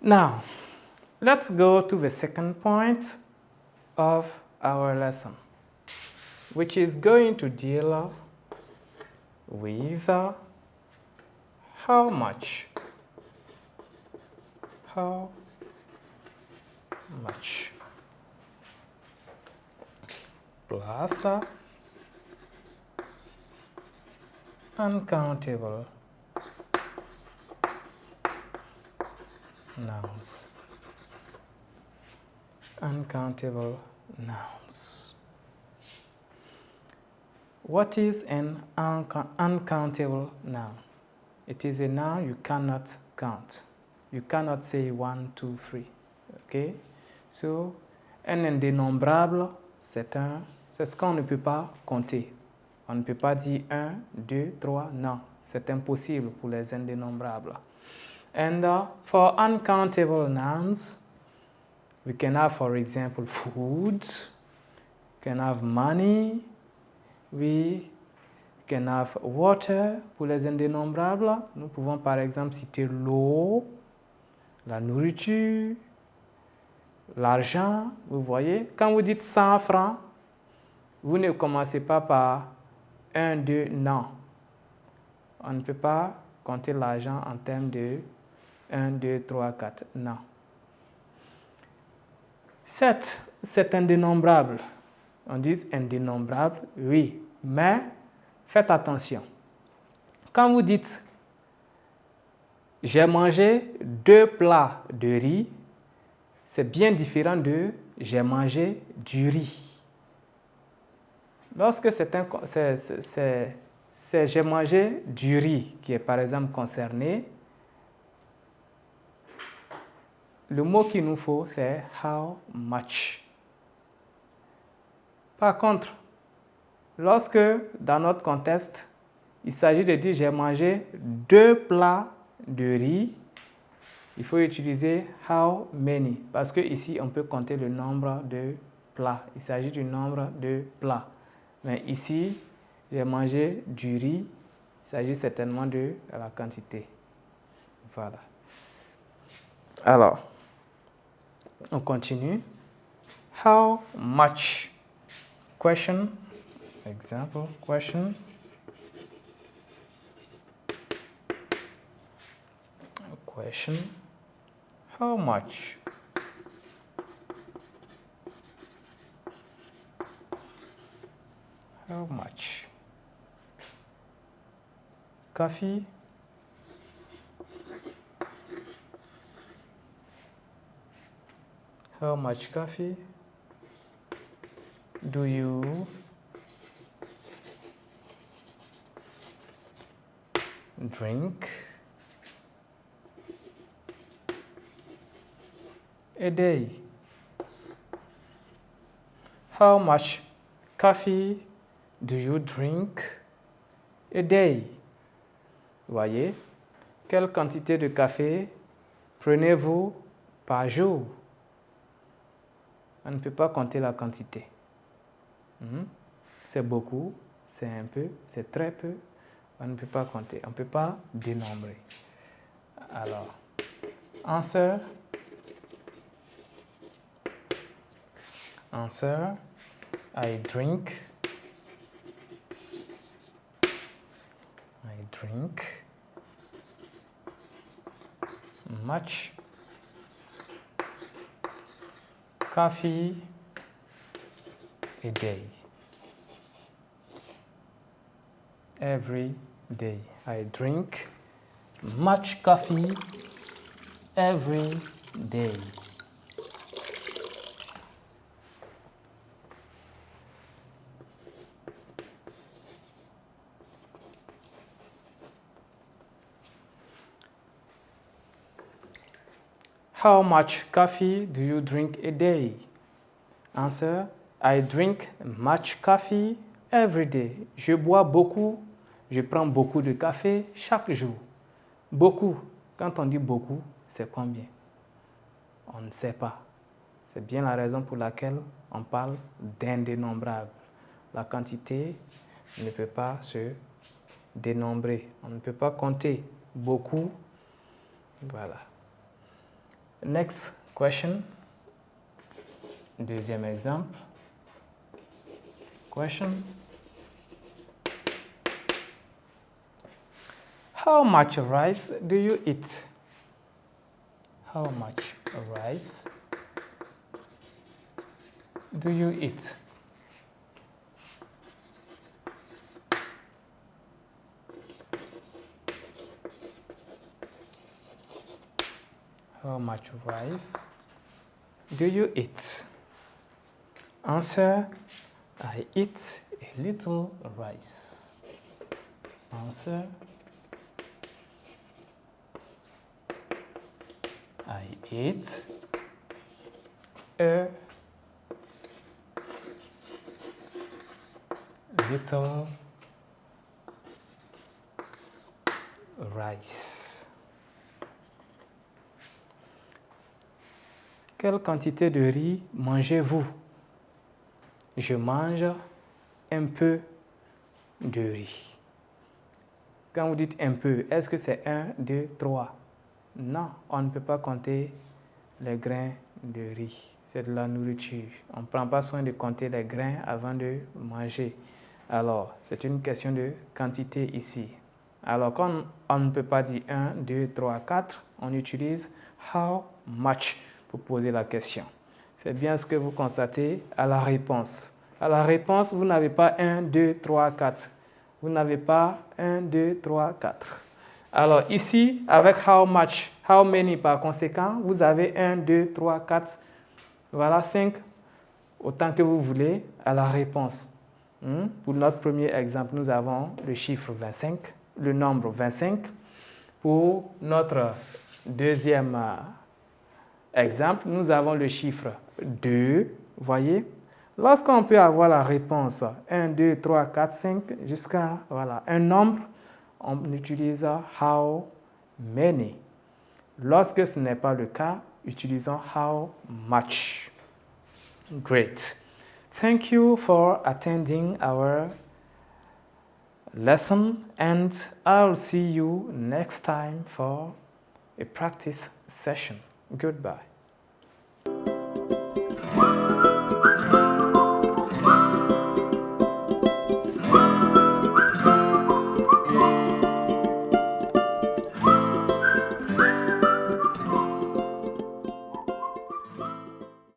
Now, let's go to the second point of our lesson, which is going to deal with how much. How much plus uncountable nouns. Uncountable nouns. What is an uncountable noun? It is a noun you cannot count. You cannot say 1, 2, 3. Okay? So, un indénombrable, c'est ce qu'on ne peut pas compter. On ne peut pas dire 1, 2, 3. Non, c'est impossible pour les indénombrables. And for uncountable nouns, we can have, for example, food, we can have money, we can have water. Pour les indénombrables, nous pouvons par exemple citer l'eau, la nourriture, l'argent. Vous voyez, quand vous dites 100 francs, vous ne commencez pas par 1, 2, non. On ne peut pas compter l'argent en termes de 1, 2, 3, 4, non. 7, c'est indénombrable. On dit indénombrable, oui, mais faites attention. Quand vous dites j'ai mangé 2 plats de riz, c'est bien différent de j'ai mangé du riz. Lorsque c'est j'ai mangé du riz qui est par exemple concerné, le mot qu'il nous faut c'est how much. Par contre, lorsque dans notre contexte, il s'agit de dire j'ai mangé 2 plats de riz, il faut utiliser how many parce que ici on peut compter le nombre de plats. Il s'agit du nombre de plats. Mais ici, j'ai mangé du riz, il s'agit certainement de la quantité. Voilà. Alors, on continue. How much? Question. Example, question. Question. How much? How much? Coffee? How much coffee do you drink a day? How much coffee do you drink a day? Voyez, quelle quantité de café prenez-vous par jour? On ne peut pas compter la quantité. C'est beaucoup, c'est un peu, c'est très peu. On ne peut pas compter, on ne peut pas dénombrer. Alors, answer. Answer, I drink much coffee a day. Every day. I drink much coffee every day. How much coffee do you drink a day? Answer, I drink much coffee every day. Je bois beaucoup, je prends beaucoup de café chaque jour. Beaucoup, quand on dit beaucoup, c'est combien? On ne sait pas. C'est bien la raison pour laquelle on parle d'indénombrable. La quantité ne peut pas se dénombrer. On ne peut pas compter beaucoup. Voilà. Next question. Deuxième exemple. Question. How much rice do you eat? How much rice do you eat? How much rice do you eat? Answer, I eat a little rice. Answer, I eat a little rice. Quelle quantité de riz mangez-vous? Je mange un peu de riz. Quand vous dites un peu, est-ce que c'est 1, 2, 3? Non, on ne peut pas compter les grains de riz. C'est de la nourriture. On ne prend pas soin de compter les grains avant de manger. Alors, c'est une question de quantité ici. Alors, quand on ne peut pas dire 1, 2, 3, 4, on utilise how much pour poser la question. C'est bien ce que vous constatez à la réponse. À la réponse, vous n'avez pas 1, 2, 3, 4. Vous n'avez pas 1, 2, 3, 4. Alors ici, avec how much, how many par conséquent, vous avez 1, 2, 3, 4, voilà 5, autant que vous voulez à la réponse. Pour notre premier exemple, nous avons le chiffre 25, le nombre 25. Pour notre deuxième exemple, nous avons le chiffre 2, voyez. Lorsqu'on peut avoir la réponse 1, 2, 3, 4, 5, jusqu'à voilà, un nombre, on utilise how many. Lorsque ce n'est pas le cas, utilisons how much. Great. Thank you for attending our lesson, and I'll see you next time for a practice session. Goodbye.